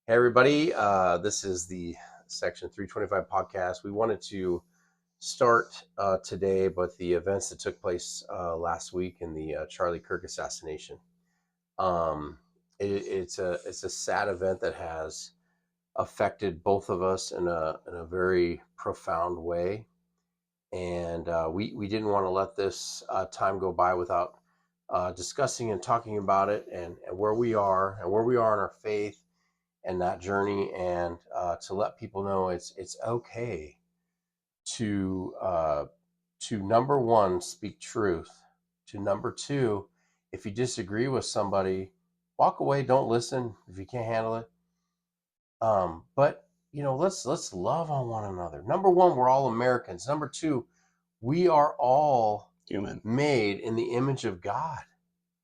Hey, everybody. This is the Section 325 podcast. We wanted to start today about the events that took place last week in the Charlie Kirk assassination. Um, it's a sad event that has affected both of us in a very profound way, and we didn't want to let this time go by without discussing and talking about it and where we are in our faith and that journey, and to let people know it's okay to to number one, speak truth. To number two, if you disagree with somebody, walk away. Don't listen if you can't handle it. But let's love on one another. Number one, we're all Americans. Number two, we are all Human. made in the image of God.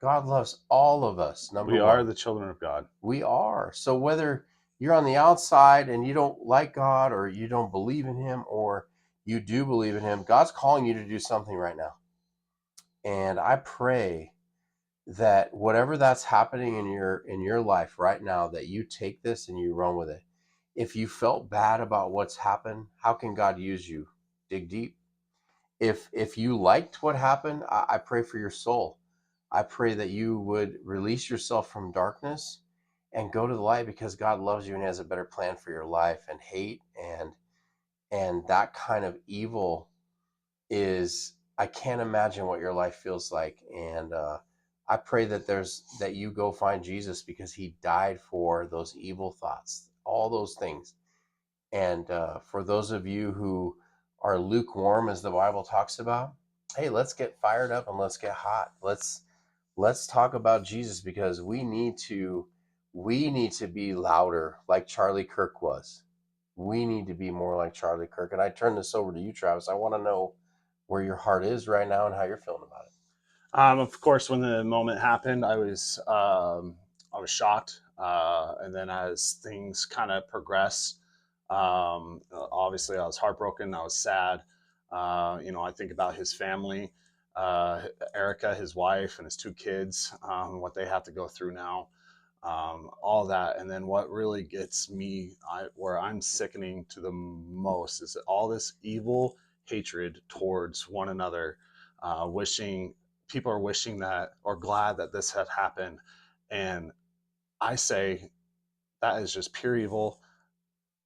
God loves all of us. We are the children of God. We are. So whether you're on the outside and you don't like God, or you don't believe in him, or you do believe in him, God's calling you to do something right now. And I pray that whatever that's happening in your life right now, that you take this and you run with it. If you felt bad about what's happened, how can God use you? Dig deep. If you liked what happened, I pray for your soul. I pray that you would release yourself from darkness and go to the light, because God loves you and has a better plan for your life. And hate and that kind of evil is, I can't imagine what your life feels like. And I pray that you go find Jesus, because he died for those evil thoughts, all those things. And for those of you who are lukewarm, as the Bible talks about, hey, let's get fired up and let's get hot. Let's talk about Jesus, because we need to be louder, like Charlie Kirk was. We need to be more like Charlie Kirk. And I turn this over to you, Travis. I want to know where your heart is right now and how you're feeling about it. Of course, when the moment happened, I was shocked, and then as things kind of progressed, obviously I was heartbroken. I was sad. I think about his family, Erica, his wife, and his two kids, what they have to go through now. All that, and then what really gets me, where I'm sickening to the most, is that all this evil hatred towards one another, wishing people are wishing that, or glad that this had happened. And I say that is just pure evil.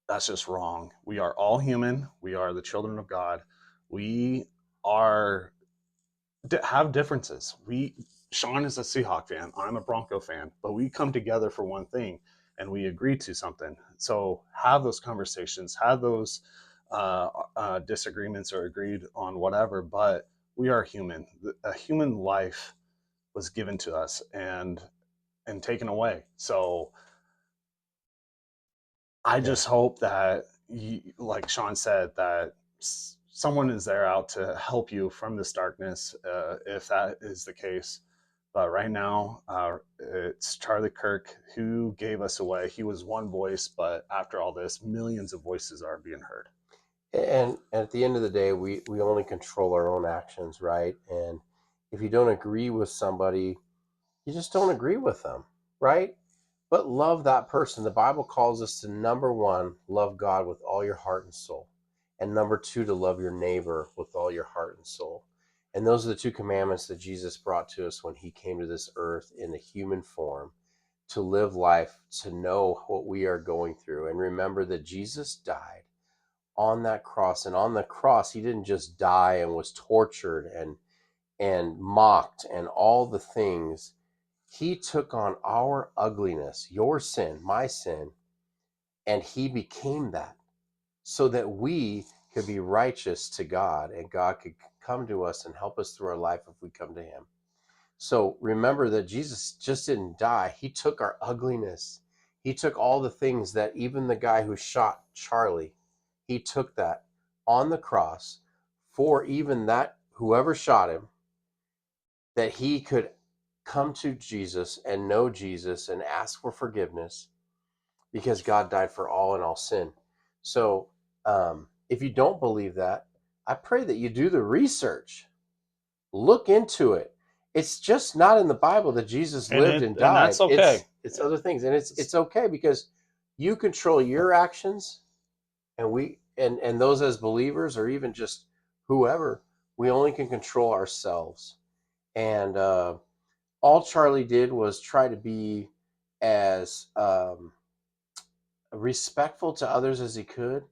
That's just wrong. We are all human. We are the children of God. We are have differences. Sean is a Seahawk fan. I'm a Bronco fan, but we come together for one thing, and we agree to something. So have those conversations, have those disagreements, or agreed on whatever. But we are human. A human life was given to us and taken away. So I just hope that, like Sean said, that someone is there out to help you from this darkness, if that is the case. But right now, it's Charlie Kirk who gave us away. He was one voice, but after all this, millions of voices are being heard. And at the end of the day, we only control our own actions, right? And if you don't agree with somebody, you just don't agree with them, right? But love that person. The Bible calls us to, number one, love God with all your heart and soul. And number two, to love your neighbor with all your heart and soul. And those are the two commandments that Jesus brought to us when he came to this earth in a human form, to live life, to know what we are going through. And remember that Jesus died on that cross. And on the cross, he didn't just die and was tortured and mocked and all the things. He took on our ugliness, your sin, my sin, and he became that, so that we could be righteous to God, and God could come to us and help us through our life if we come to him. So remember that Jesus just didn't die. He took our ugliness. He took all the things that even the guy who shot Charlie, he took that on the cross for even that, whoever shot him, that he could come to Jesus and know Jesus and ask for forgiveness, because God died for all and all sin. So if you don't believe that, I pray that you do the research. Look into it. It's just not in the Bible that Jesus lived and died. That's okay. It's other things, and it's okay, because You control your actions, and and those as believers, or even just whoever, we only can control ourselves. And all Charlie did was try to be as respectful to others as he could,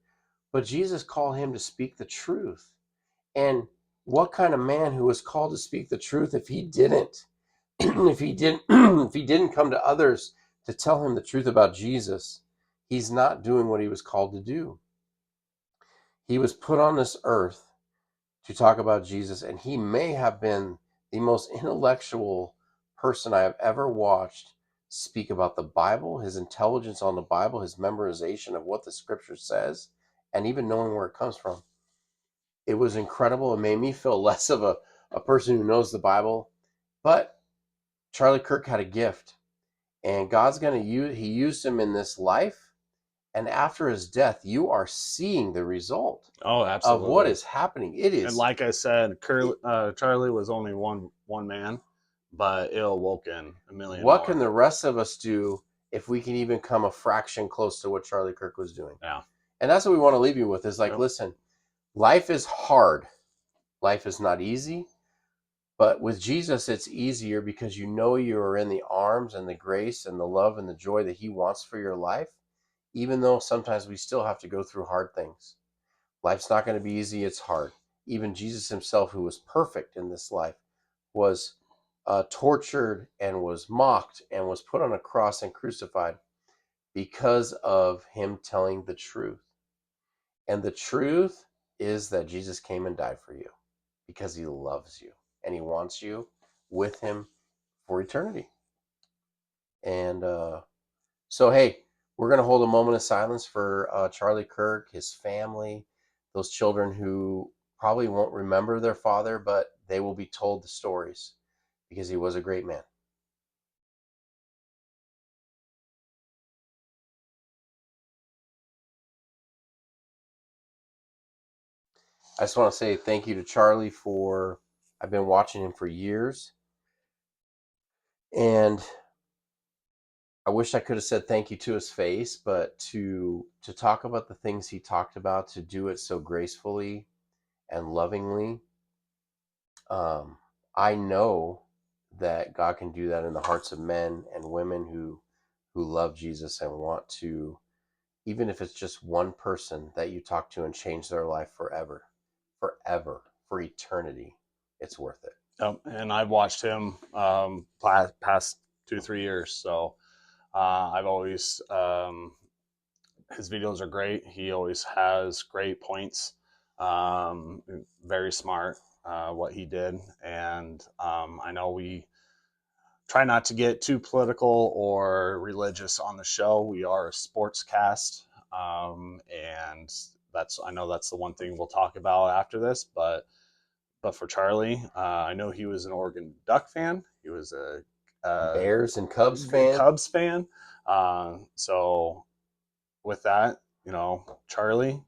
but Jesus called him to speak the truth. And what kind of man who was called to speak the truth if he didn't if he didn't if he didn't come to others to tell him the truth about Jesus? He's not doing what he was called to do. He was put on this earth to talk about Jesus, and he may have been the most intellectual person I have ever watched speak about the Bible, his intelligence on the Bible, his memorization of what the scripture says, and even knowing where it comes from. It was incredible. It made me feel less of a person who knows the Bible. But Charlie Kirk had a gift, and God's going to he used him in this life. And after his death, you are seeing the result Oh, of what absolutely. is happening. It And is, like I said, Charlie was only one man, but it awoken a million what can more. the rest of us do if we can even come a fraction close to what Charlie Kirk was doing? Yeah. And that's what we want to leave you with is like, Yep. listen, life is hard. Life is not easy. But with Jesus, it's easier because you know you are in the arms and the grace and the love and the joy that he wants for your life, even though sometimes we still have to go through hard things. Life's not going to be easy. It's hard. Even Jesus himself, who was perfect in this life, was tortured and was mocked and was put on a cross and crucified because of him telling the truth. And the truth is that Jesus came and died for you because he loves you and he wants you with him for eternity. And so, hey, we're going to hold a moment of silence for Charlie Kirk, his family, those children who probably won't remember their father, but they will be told the stories because he was a great man. I just want to say thank you to Charlie for, I've been watching him for years. And I wish I could have said thank you to his face, but to talk about the things he talked about, to do it so gracefully and lovingly, um, I know that God can do that in the hearts of men and women who love Jesus and want to, even if it's just one person that you talk to and change their life forever, forever, for eternity. It's worth it. And I've watched him past 2 3 years. So I've always his videos are great. He always has great points. Um, Very smart what he did, and I know we try not to get too political or religious on the show. We are a sports cast, and that's I know that's the one thing we'll talk about after this. But for Charlie, I know he was an Oregon Duck fan. He was a Bears and Cubs fan. Cubs fan. So with that, Charlie,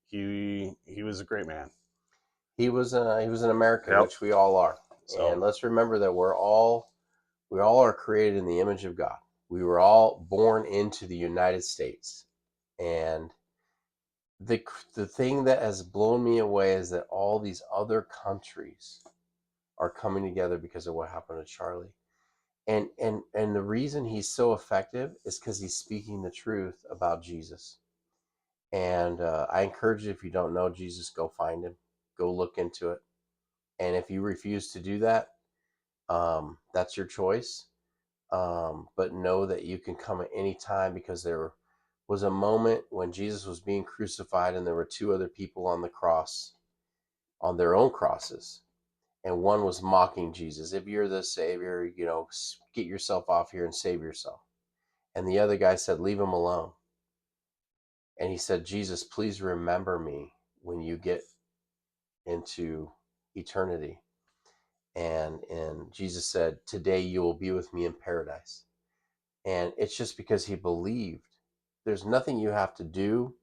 he was a great man. He was an American, Yep. which we all are. And So let's remember that we all are created in the image of God. We were all born into the United States. And the the thing that has blown me away is that all these other countries are coming together because of what happened to Charlie. And the reason he's so effective is because he's speaking the truth about Jesus. And I encourage you, if you don't know Jesus, go find him, go look into it. And if you refuse to do that, that's your choice. But know that you can come at any time because there was a moment when Jesus was being crucified and there were two other people on the cross, on their own crosses. And one was mocking Jesus. If you're the Savior, get yourself off here and save yourself. And the other guy said, leave him alone. And he said, Jesus, please remember me when you get into eternity. And Jesus said, today you will be with me in paradise. And it's just because he believed. There's nothing you have to do.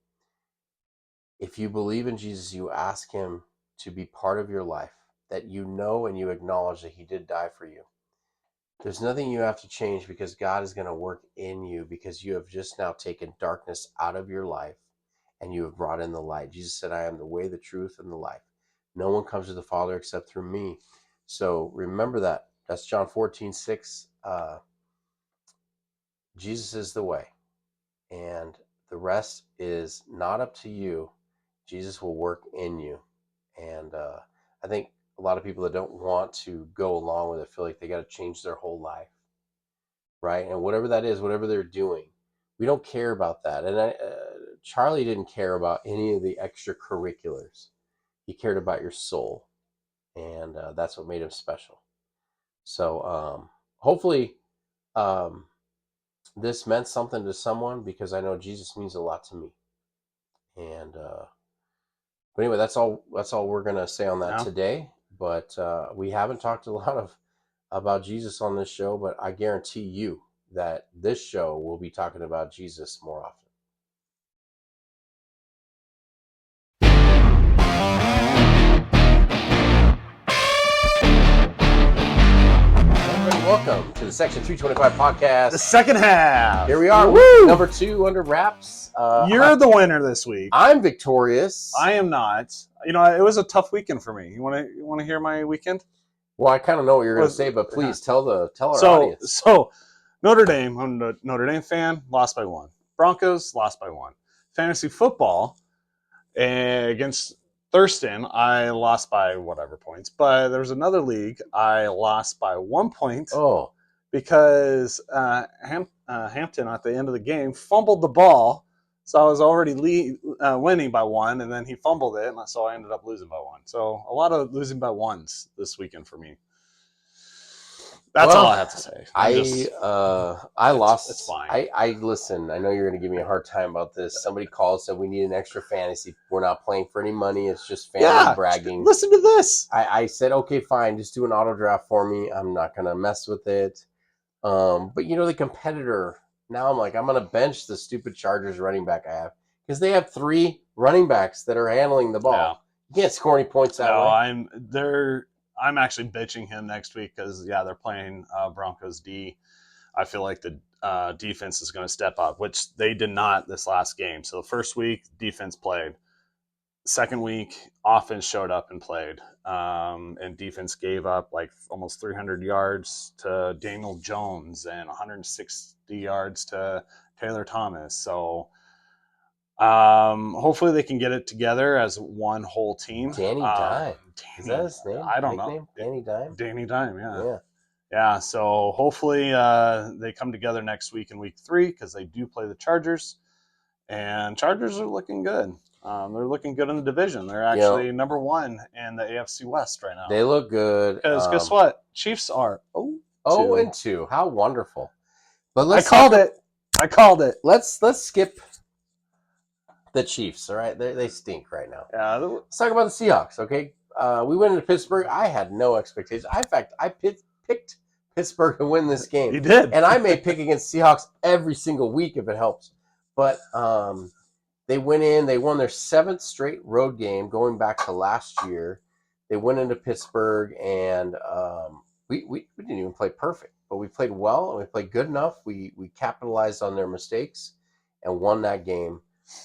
If you believe in Jesus, you ask him to be part of your life, that you know and you acknowledge that he did die for you. There's nothing you have to change because God is going to work in you because you have just now taken darkness out of your life and you have brought in the light. Jesus said, I am the way, the truth, and the life. No one comes to the Father except through me. So remember that. That's John 14:6. Jesus is the way. And the rest is not up to you. Jesus will work in you. And I think a lot of people that don't want to go along with it feel like they got to change their whole life, right? And whatever that is, whatever they're doing, we don't care about that. And Charlie didn't care about any of the extracurriculars. He cared about your soul, and that's what made him special. So hopefully, um, this meant something to someone because I know Jesus means a lot to me. And but anyway, that's all. That's all we're gonna say on that Yeah. today. But we haven't talked a lot of about Jesus on this show, but I guarantee you that this show will be talking about Jesus more often. Everybody, welcome to the Section 325 podcast. The second half. Here we are, Woo! number 2 under wraps. You're the winner this week. I'm victorious. I am not. You know, it was a tough weekend for me. You want to hear my weekend? Well, I kind of know what you're going to say, but please tell our audience. So Notre Dame, I'm a Notre Dame fan, lost by 1. Broncos lost by 1. Fantasy football against Thurston, I lost by whatever points. But there was another league I lost by 1 point. Oh, because Hampton at the end of the game fumbled the ball. So I was already winning by 1, and then he fumbled it, and so I ended up losing by 1. So a lot of losing by 1s this weekend for me. That's all I have to say. I lost. It's fine. I listen. I know you're going to give me a hard time about this. Somebody called, said we need an extra fantasy. We're not playing for any money. It's just family bragging. Listen to this. I said, okay, fine. Just do an auto draft for me. I'm not going to mess with it. But you know, the competitor. Now I'm like, I'm going to bench the stupid Chargers running back I have because they have 3 running backs that are handling the ball. Yeah. You can't score any points that way. I'm actually bitching him next week because they're playing Broncos D. I feel like the defense is going to step up, which they did not this last game. So the first week, defense played. Second week, offense showed up and played, and defense gave up like almost 300 yards to Daniel Jones and 160 yards to Taylor Thomas. So hopefully they can get it together as one whole team. Danny Dime. Is that his name? I don't know. Danny Dime? Danny Dime, yeah. Yeah, so hopefully they come together next week in week 3 because they do play the Chargers. And Chargers are looking good. They're looking good in the division. They're actually number 1 in the AFC West right now. They look good. Because guess what? Chiefs are 0-2. How wonderful. But I called it. Let's skip the Chiefs, all right? They stink right now. Yeah. Let's talk about the Seahawks, okay? We went into Pittsburgh. I had no expectations. In fact, I picked Pittsburgh to win this game. You did. And I may pick against Seahawks every single week if it helps. But they went in. They won their 7th straight road game going back to last year. They went into Pittsburgh, and we didn't even play perfect. But we played well, and we played good enough. We capitalized on their mistakes and won that game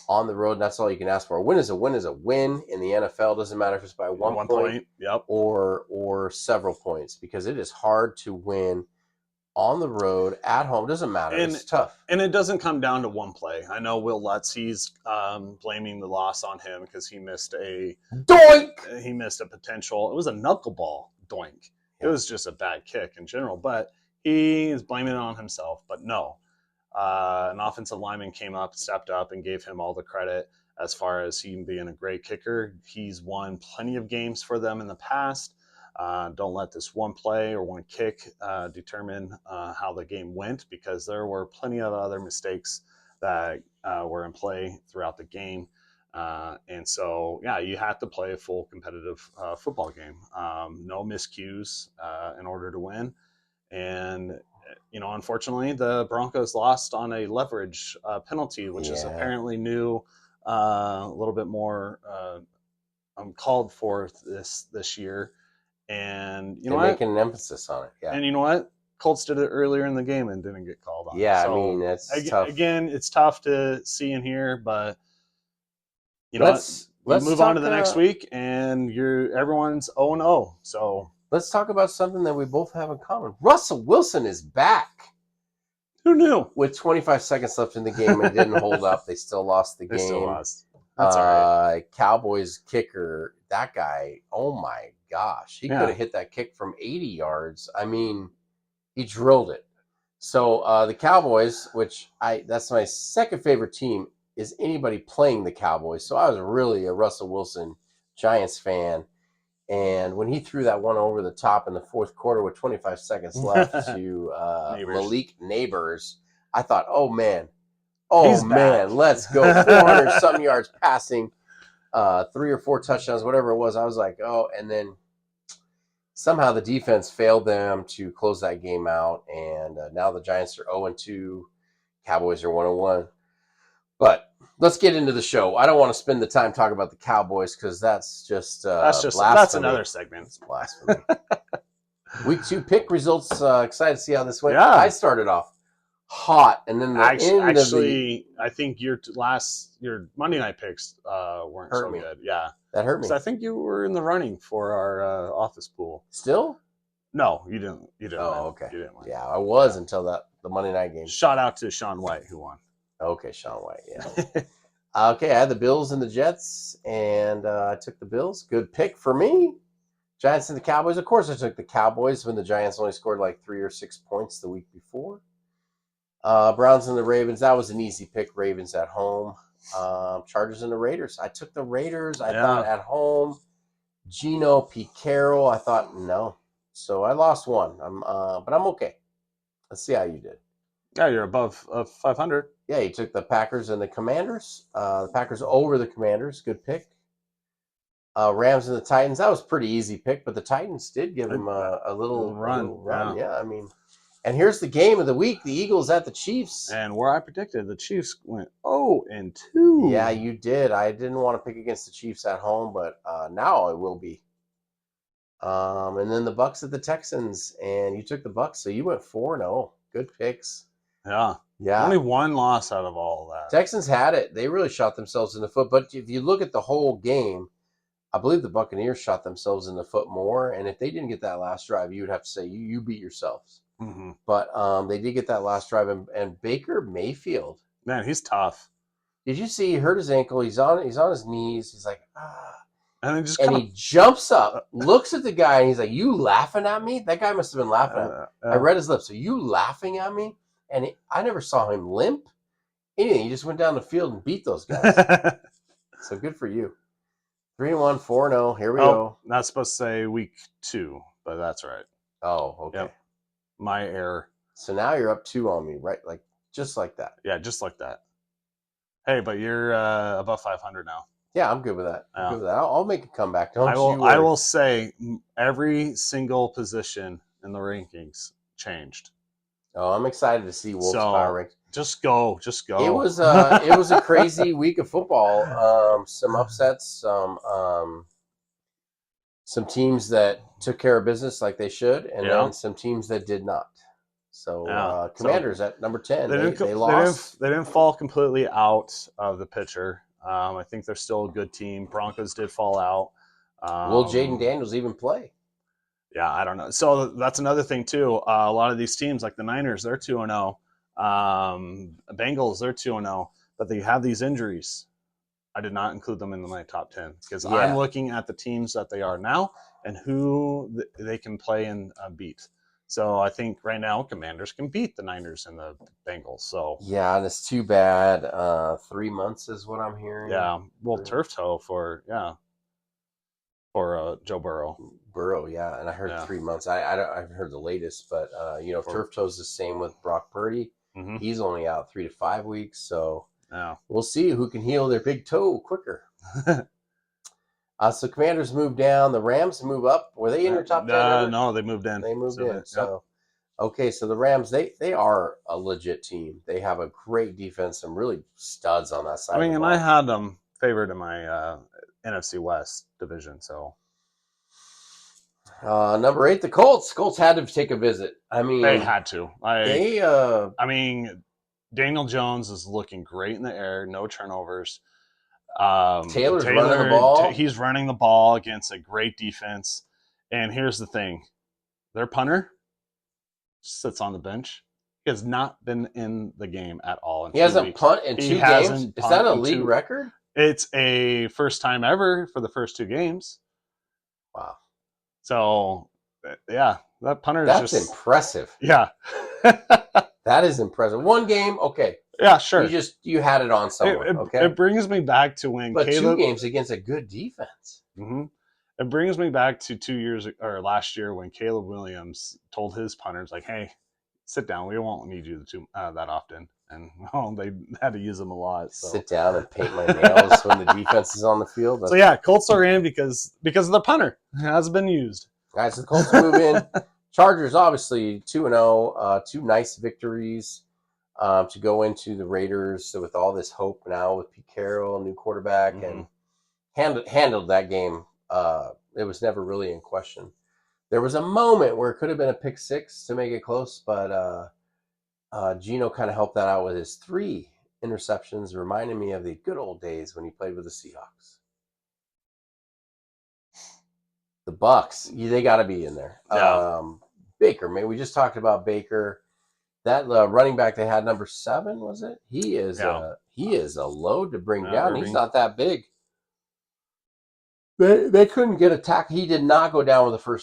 on the road. And that's all you can ask for. A win is a win is a win in the NFL. Doesn't matter if it's by one point. Yep. or several points, because it is hard to win on the road, at home. Doesn't matter. It's tough. And it doesn't come down to one play. I know Will Lutz, he's blaming the loss on him because he missed a doink. He missed a potential. It was a knuckleball doink. Yeah. It was just a bad kick in general, but he is blaming it on himself. But no, an offensive lineman came up, stepped up, and gave him all the credit as far as him being a great kicker. He's won plenty of games for them in the past. Don't let this one play or one kick determine how the game went, because there were plenty of other mistakes that were in play throughout the game. And so, you have to play a full competitive football game. No miscues in order to win. And, unfortunately, the Broncos lost on a leverage penalty, which is apparently new, a little bit more called for this year. And they're making an emphasis on it. Yeah. And you know what? Colts did it earlier in the game and didn't get called on. Yeah, So, I mean, it's tough. Again, it's tough to see and hear, but you know what? You Let's move talk, on to the next week, and everyone's 0-0. So let's talk about something that we both have in common. Russell Wilson is back. who knew? With 25 seconds left in the game, and it didn't hold up. They still lost the game. They still lost. That's all right. Cowboys kicker, that guy, oh my gosh. He could have hit that kick from 80 yards. I mean, he drilled it. So the Cowboys, that's my second favorite team, is anybody playing the Cowboys. So I was really a Russell Wilson Giants fan. And when he threw that one over the top in the fourth quarter with 25 seconds left to Malik Neighbors, I thought, oh, man, let's go. 400-something yards passing, 3 or 4 touchdowns, whatever it was. I was like, oh, and then somehow the defense failed them to close that game out. And now the Giants are 0-2. Cowboys are 1-1. But let's get into the show. I don't want to spend the time talking about the Cowboys because that's just blasphemy. That's another segment. It's blasphemy. Week 2 pick results. Excited to see how this went. Yeah. I started off hot, and then I think your Monday night picks weren't so good. Yeah, that hurt me. I think you were in the running for our office pool. Still? No, you didn't. You didn't. Oh, win. okay. You didn't win. Yeah, I was until the Monday night game. Shout out to Sean White who won. Okay, Sean White. Yeah. Okay, I had the Bills and the Jets, and I took the Bills. Good pick for me. Giants and the Cowboys. Of course, I took the Cowboys when the Giants only scored like 3 or 6 points the week before. Browns and the Ravens. That was an easy pick. Ravens at home. Chargers and the Raiders. I took the Raiders. I thought at home. Gino Picaro. I thought no. So I lost one. But I'm okay. Let's see how you did. Yeah, you're above 500. Yeah, you took the Packers and the Commanders. The Packers over the Commanders. Good pick. Rams and the Titans. That was a pretty easy pick, but the Titans did give them a little run. Yeah, I mean, and here's the game of the week: the Eagles at the Chiefs. And where I predicted, the Chiefs went 0-2. Yeah, you did. I didn't want to pick against the Chiefs at home, but now I will be. And then the Bucks at the Texans, and you took the Bucks, so you went 4-0. Good picks. Yeah. Yeah. Only one loss out of all of that. Texans had it. They really shot themselves in the foot. But if you look at the whole game, I believe the Buccaneers shot themselves in the foot more. And if they didn't get that last drive, you would have to say you beat yourselves. Mm-hmm. But they did get that last drive. And Baker Mayfield. Man, he's tough. Did you see he hurt his ankle? He's on his knees. He's like, ah. And he jumps up, looks at the guy, and he's like, you laughing at me? That guy must have been laughing at me. I read his lips. Are you laughing at me? And I never saw him limp. Anything. He just went down the field and beat those guys. So good for you. 3-1, 4-0. Here we go. Not supposed to say week 2, but that's right. Oh, okay. Yep. My error. So now you're up 2 on me, right? Like just like that. Yeah, just like that. Hey, but you're above 500 now. Yeah, I'm good with that. Yeah. I'm good with that. I'll make a comeback. Don't I will. you worry. I will say every single position in the rankings changed. Oh, I'm excited to see Wolf's power rank. Just go. It was a crazy week of football. Some upsets, some teams that took care of business like they should, and then some teams that did not. So Commanders at number 10, they lost. They didn't fall completely out of the picture. I think they're still a good team. Broncos did fall out. Will Jaden Daniels even play? Yeah, I don't know. So that's another thing too. A lot of these teams, like the Niners, they're 2-0. Bengals, they're 2-0. But they have these injuries. I did not include them in my top 10 because I'm looking at the teams that they are now and who they can play and beat. So I think right now Commanders can beat the Niners and the Bengals. So yeah, and it's too bad. 3 months is what I'm hearing. Yeah, well, turf toe for Joe Burrow. Yeah, and I heard 3 months. I haven't heard the latest, but turf toe's the same with Brock Purdy. Mm-hmm. He's only out 3 to 5 weeks, so we'll see who can heal their big toe quicker. So Commanders move down. The Rams move up. Were they in your top 10? No, they moved in. They moved in. So, okay, so the Rams, they are a legit team. They have a great defense, some really studs on that side. I mean, and I had them favored in my NFC West division. So Number 8, the Colts. Colts had to take a visit. I They mean, had to. they I mean, Daniel Jones is looking great in the air, no turnovers. Taylor's running the ball. He's running the ball against a great defense. And here's the thing: their punter sits on the bench. He has not been in the game at all in He 2 hasn't weeks. punt in He 2 games. hasn't Is that punt a in league record? It's a first time ever for the first 2 games. Wow, So, yeah, that punter is that's just impressive. yeah, That is impressive. 1 game, okay. yeah, sure. You had it on someone, okay. It brings me back to when But 2 Caleb. games against a good defense. Mm-hmm. It brings me back to 2 years or last year when Caleb Williams told his punters like, "Hey, sit down. We won't need you that often." And well, they had to use them a lot. So. Sit down and paint my nails when the defense is on the field. So yeah, Colts are in because of the punter. It has been used. Guys, the Colts move in. Chargers obviously 2-0, 2 nice victories to go into the Raiders with all this hope now with Pete Carroll, new quarterback, and handled that game. It was never really in question. There was a moment where it could have been a pick 6 to make it close, but Gino kind of helped that out with his 3 interceptions, reminding me of the good old days when he played with the Seahawks. The Bucks, they got to be in there. Yeah. Baker, man, we just talked about Baker. That running back they had, number 7, was it? He is a load to bring down. Irving. He's not that big. They couldn't get a tackle. He did not go down with the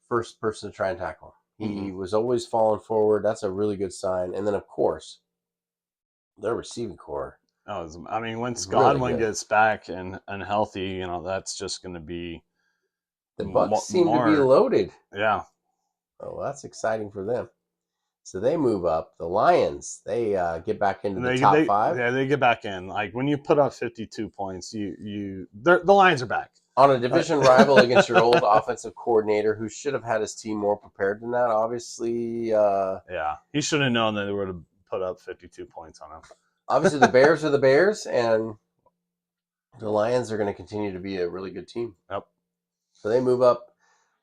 first person to try and tackle him. He was always falling forward. That's a really good sign. And then, of course, their receiving core. I mean, once really Godwin good. gets back and healthy, that's just going to be The Bucks seem to be loaded. Yeah. Oh, that's exciting for them. So they move up. The Lions, they get back into the top 5. Yeah, they get back in. Like when you put up 52 points, the Lions are back. On a division rival against your old offensive coordinator who should have had his team more prepared than that, obviously. Yeah, he should have known that they would have put up 52 points on him. Obviously, the Bears are the Bears, and the Lions are going to continue to be a really good team. Yep. So they move up.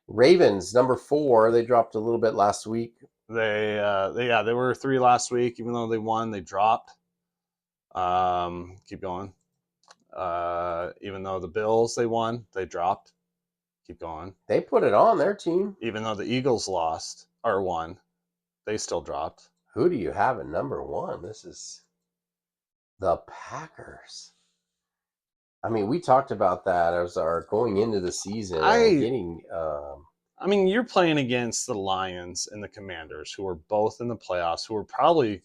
Ravens, number 4, they dropped a little bit last week. They were 3 last week. Even though they won, they dropped. Keep going. Even though the Bills they won, they dropped. Keep going. They put it on their team. Even though the Eagles lost or won, they still dropped. Who do you have at number 1? This is the Packers. I mean, we talked about that as our going into the season. I mean, you're playing against the Lions and the Commanders, who are both in the playoffs, who are probably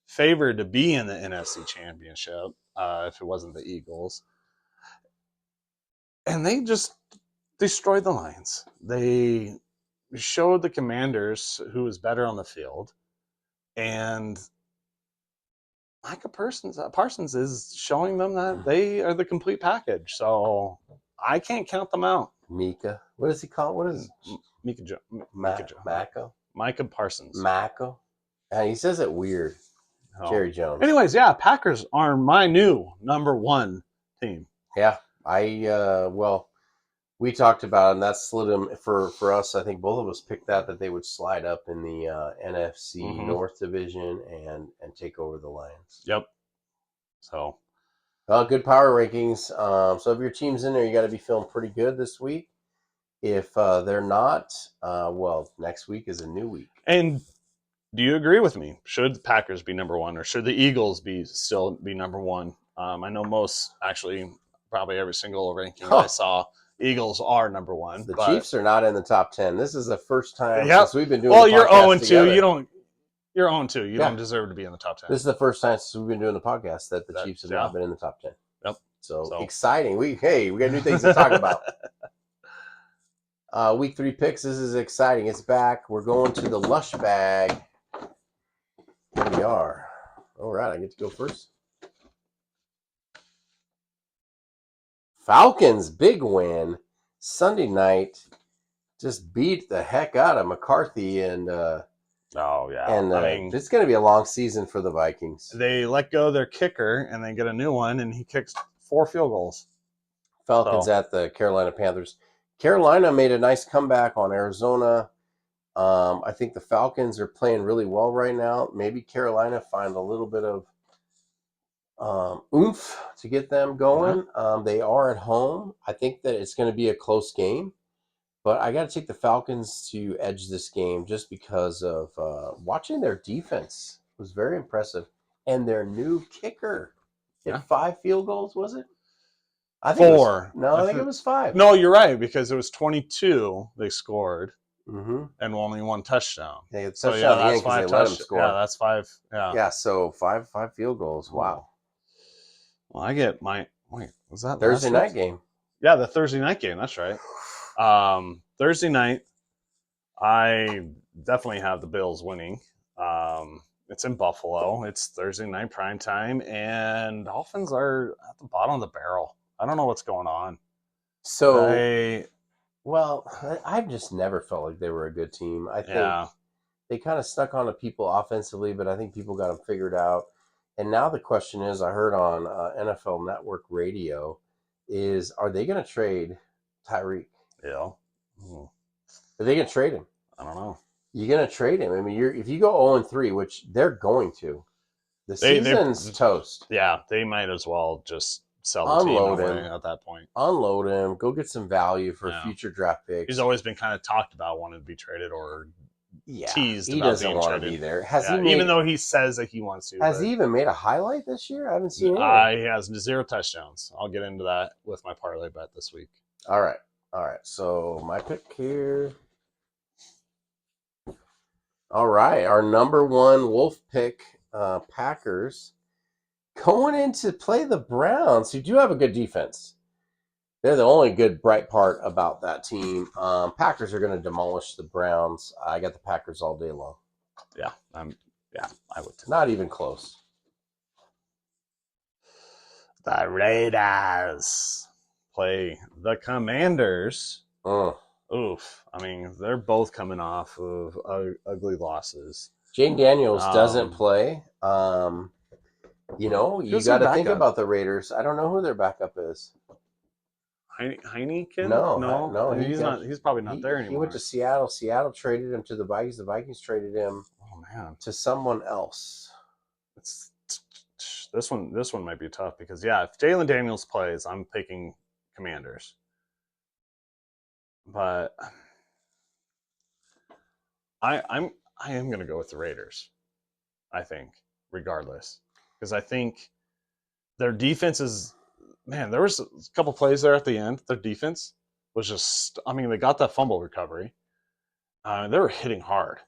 favored to be in the NFC Championship if it wasn't the Eagles. And they just destroyed the Lions. They showed the Commanders who was better on the field. And Micah Parsons is showing them that they are the complete package. So I can't count them out. Mika. What does he call it? What is Micah Mako? Micah Parsons. Mako. And he says it weird. Oh. Jerry Jones. Anyways, yeah, Packers are my new number 1 team. Yeah. We talked about it, and that slid them for us. I think both of us picked that they would slide up in the NFC North Division and take over the Lions. Yep. So, good power rankings. So if your team's in there, you got to be feeling pretty good this week. If they're not, next week is a new week. And do you agree with me? Should the Packers be number 1, or should the Eagles still be number 1? I know most, actually, probably every single ranking I saw, Eagles are number 1. The Chiefs are not in the top 10. This is the first time since we've been doing. Well, you're 0-2. You're 0-2. You don't deserve to be in the top 10. This is the first time since we've been doing the podcast that the Chiefs have not been in the top 10. Yep. So exciting. We got new things to talk about. Week 3 picks. This is exciting. It's back. We're going to the Lush Bag. Here we are. All right, I get to go first. Falcons, big win. Sunday night, just beat the heck out of McCarthy. And it's going to be a long season for the Vikings. They let go their kicker, and they get a new one, and he kicks 4 field goals. Falcons at the Carolina Panthers. Carolina made a nice comeback on Arizona. I think the Falcons are playing really well right now. Maybe Carolina find a little bit of oomph to get them going. They are at home. I think that it's going to be a close game, but I got to take the Falcons to edge this game just because of watching their defense. It was very impressive. And their new kicker hit Yeah. 5 field goals, was it? I think 4. I think it was 5. No, you're right, because it was 22 they scored Mm-hmm. and only 1 touchdown. They had So touchdown at the that's end because 5 they let him touchdowns. score. Yeah, that's 5. Yeah. Yeah, so five field goals. Wow. Well, I get my was that Thursday night game? Yeah, the Thursday night game. That's right. Thursday night, I definitely have the Bills winning. It's in Buffalo. It's Thursday night prime time, and Dolphins are at the bottom of the barrel. I don't know what's going on. So, well, I've just never felt like they were a good team. I think they kind of stuck on to people offensively, but I think people got them figured out. And now the question is, I heard on NFL Network Radio, are they going to trade Tyreek? Yeah. Are they going to trade him? I don't know. You're going to trade him. I mean, if you go 0-3, which they're going to, the season's toast. Yeah, they might as well just sell the Unload team him at that point. Unload him. Go get some value for future draft picks. He's always been kind of talked about wanting to be traded or teased he about doesn't being want traded. to be there. Even though he says that he wants to. Has he even made a highlight this year? I haven't seen it. He has 0 touchdowns. I'll get into that with my parlay bet this week. All right. So my pick here. All right. Our number 1 Wolf pick, Packers, going in to play the Browns, who do have a good defense. They're the only good bright part about that team. Packers are going to demolish the Browns. I got the Packers all day long. Yeah, I would too. Not even close. The Raiders play the Commanders. Oof. I mean, they're both coming off of ugly losses. Jane Daniels doesn't play. You got to think about the Raiders. I don't know who their backup is. Heineken? No. He's probably not there anymore. He went to Seattle. Seattle traded him to the Vikings. The Vikings traded him. Oh man, to someone else. This one might be tough because if Jalen Daniels plays, I'm picking Commanders. But I am going to go with the Raiders. I think, regardless, because I think their defense is. Man, there was a couple plays there at the end. Their defense was just. I mean, they got that fumble recovery. They were hitting hard.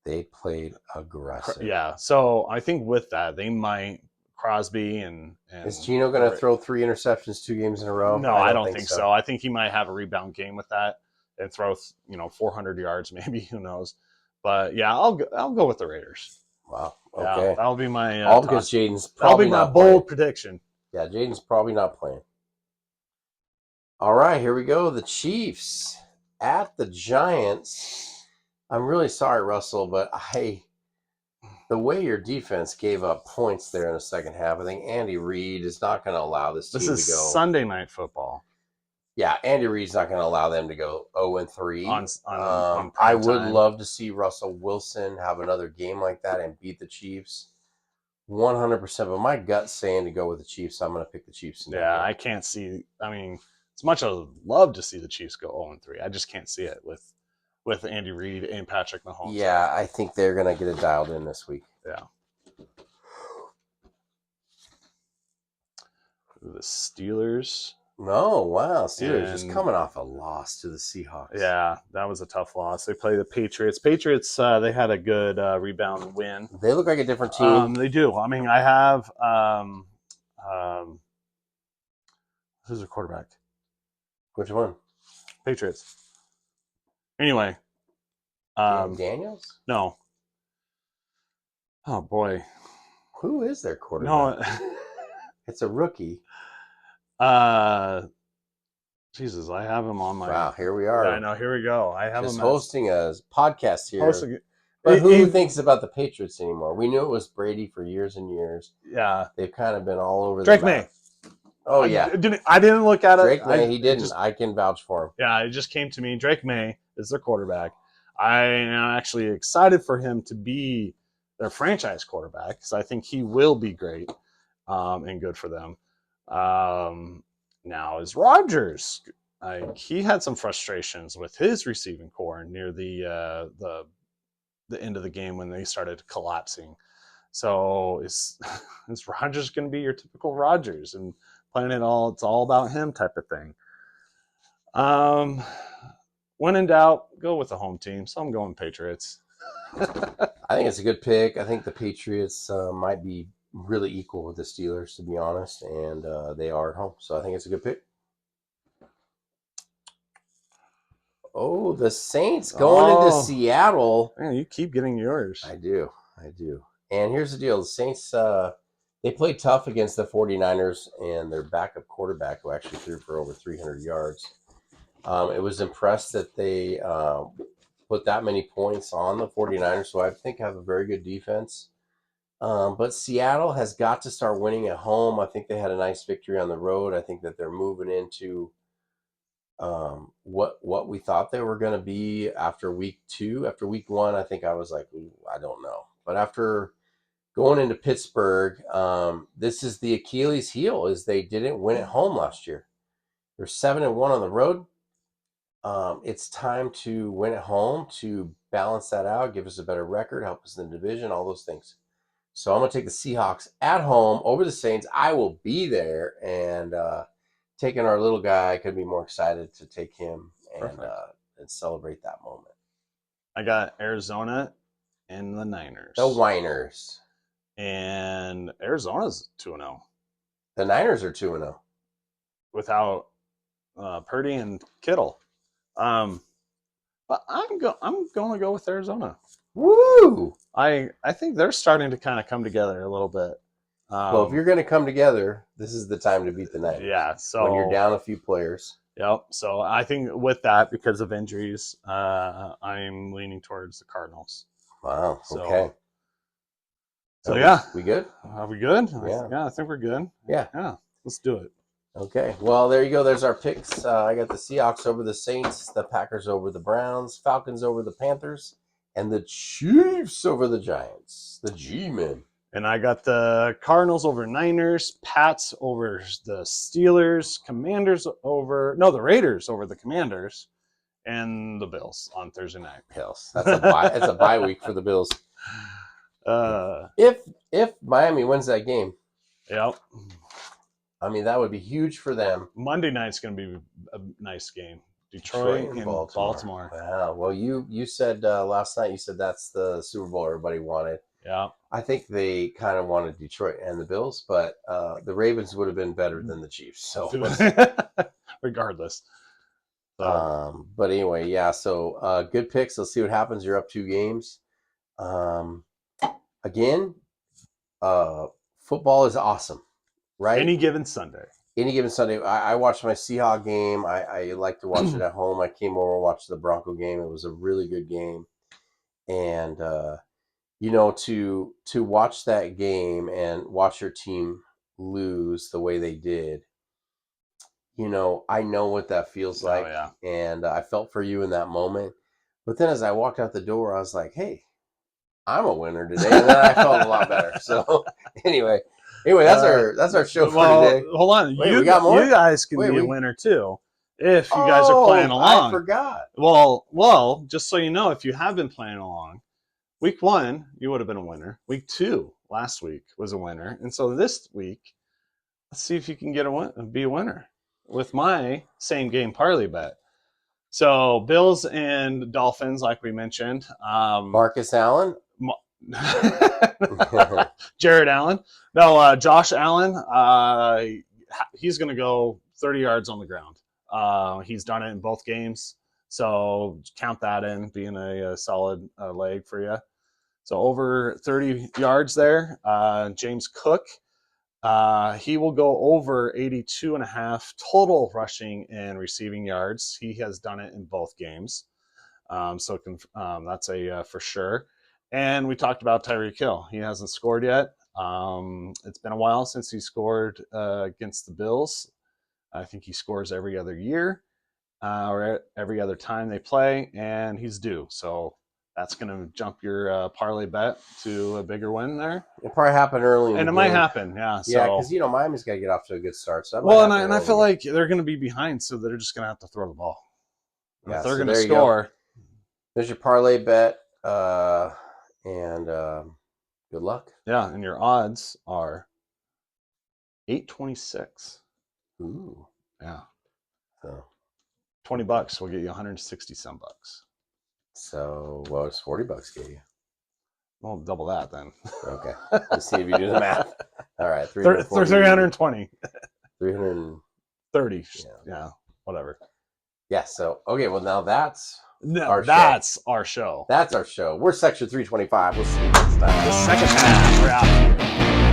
They played aggressive. Yeah, so I think with that, they might Crosby and is Geno going to throw 3 interceptions 2 games in a row? No, I don't think so. I think he might have a rebound game with that and throw 400 yards, maybe. Who knows? But I'll go with the Raiders. Wow. Okay, that'll be my all because Jaden's probably my not bold prediction. Yeah, Jaden's probably not playing. All right, here we go. The Chiefs at the Giants. I'm really sorry, Russell, but the way your defense gave up points there in the second half, I think Andy Reid is not going to allow this team to go. This is Sunday Night Football. Yeah, Andy Reid's not going to allow them to go 0-3. On I would love to see Russell Wilson have another game like that and beat the Chiefs. 100%, but my gut's saying to go with the Chiefs, so I'm going to pick the Chiefs. I can't see. I mean, as much as I would love to see the Chiefs go 0-3, I just can't see it with Andy Reid and Patrick Mahomes. Yeah, I think they're going to get it dialed in this week. Yeah. The Steelers. No, wow. Steelers just coming off a loss to the Seahawks. Yeah, that was a tough loss. They play the Patriots. Patriots, they had a good rebound win. They look like a different team. They do. I mean, I have who's their quarterback? Which one? Patriots. Anyway. Daniels? No. Oh, boy. Who is their quarterback? No. It's a rookie. Jesus, I have him on my. Wow, here we are. Yeah, I know. Here we go. I have just him hosting a podcast here. But who thinks about the Patriots anymore? We knew it was Brady for years and years. Yeah, they've kind of been all over. Drake May. Oh yeah, I didn't look at it. Drake May. He It didn't. just I can vouch for him. yeah, it just came to me. Drake May is their quarterback. I am actually excited for him to be their franchise quarterback because I think he will be great and good for them. Now is Rodgers. He had some frustrations with his receiving core near the end of the game when they started collapsing. So is Rodgers going to be your typical Rodgers and playing it all? It's all about him type of thing. When in doubt, go with the home team. So I'm going Patriots. I think it's a good pick. I think the Patriots might be really equal with the Steelers, to be honest, and they are at home. So I think it's a good pick. Oh, the Saints going into Seattle. Man, you keep getting yours. I do. And here's the deal. The Saints, they played tough against the 49ers and their backup quarterback, who actually threw for over 300 yards. It was impressed that they put that many points on the 49ers, so I think have a very good defense. But Seattle has got to start winning at home. I think they had a nice victory on the road. I think that they're moving into what we thought they were going to be after week 2. After week 1, I think I was like, I don't know. But after going into Pittsburgh, this is the Achilles heel, is they didn't win at home last year. They're 7-1 on the road. It's time to win at home to balance that out, give us a better record, help us in the division, all those things. So I'm going to take the Seahawks at home over the Saints. I will be there, and taking our little guy, I could be more excited to take him and celebrate that moment. I got Arizona and the Niners. The Whiners. And Arizona's 2-0. The Niners are 2-0. Without Purdy and Kittle. But I'm going to go with Arizona. Woo! I think they're starting to kind of come together a little bit. Well, if you're going to come together, this is the time to beat the Niners. Yeah. So when you're down a few players. Yep. So I think with that, because of injuries, I'm leaning towards the Cardinals. Wow. Okay. So yeah, we good? Are we good? Yeah. I think we're good. Yeah. Let's do it. Okay. Well, there you go. There's our picks. I got the Seahawks over the Saints, the Packers over the Browns, Falcons over the Panthers, and the Chiefs over the Giants. The G-Men. And I got the Cardinals over Niners, Pats over the Steelers, the Raiders over the Commanders, and the Bills on Thursday night. Bills. That's a bye week for the Bills. If Miami wins that game. Yep. I mean, that would be huge for them. Monday night's going to be a nice game. Detroit and Baltimore. Wow. Well, you said last night, you said that's the Super Bowl everybody wanted. Yeah. I think they kind of wanted Detroit and the Bills, but the Ravens would have been better than the Chiefs. So regardless. But anyway, yeah. So good picks. Let's see what happens. You're up 2 games. Again, football is awesome, right? Any given Sunday. I watched my Seahawks game. I like to watch it at home. I came over and watched the Bronco game. It was a really good game. And, to watch that game and watch your team lose the way they did, I know what that feels like. Oh, yeah. And I felt for you in that moment. But then as I walked out the door, I was like, hey, I'm a winner today. And then I felt a lot better. So anyway, that's our show for today. Hold on. Wait, we got more? You guys can be a winner too if you guys are playing along. I forgot. Well, just so you know, if you have been playing along, week 1, you would have been a winner. Week 2, last week, was a winner. And so this week, let's see if you can be a winner with my same game Parley bet. So Bills and Dolphins, like we mentioned. Marcus Allen? Jared Allen. No, Josh Allen. He's going to go 30 yards on the ground. He's done it in both games. So count that in, being a solid leg for you. So over 30 yards there. James Cook, he will go over 82.5 total rushing and receiving yards. He has done it in both games. So that's a for sure. And we talked about Tyreek Hill. He hasn't scored yet. It's been a while since he scored against the Bills. I think he scores every other year or every other time they play, and he's due. So that's going to jump your parlay bet to a bigger win there. It'll probably happen early in And the it might game. happen, yeah. Yeah, So, because Miami's got to get off to a good start. So that well, might and I happen feel early. like they're going to be behind, so they're just going to have to throw the ball. Yeah, If they're so going to there you go. score, There's your parlay bet, and good luck. yeah, and your odds are 826. Ooh, Yeah, so $20 will get you 160 some bucks. so what was $40 get you? Well, double that then. Okay, let's see if you do the math. All right, 340, 320. 330. Yeah, whatever. Yeah. So okay, well now that's No, that's our show. That's our show. We're section 325. We'll see you next time. The second half, we're out here.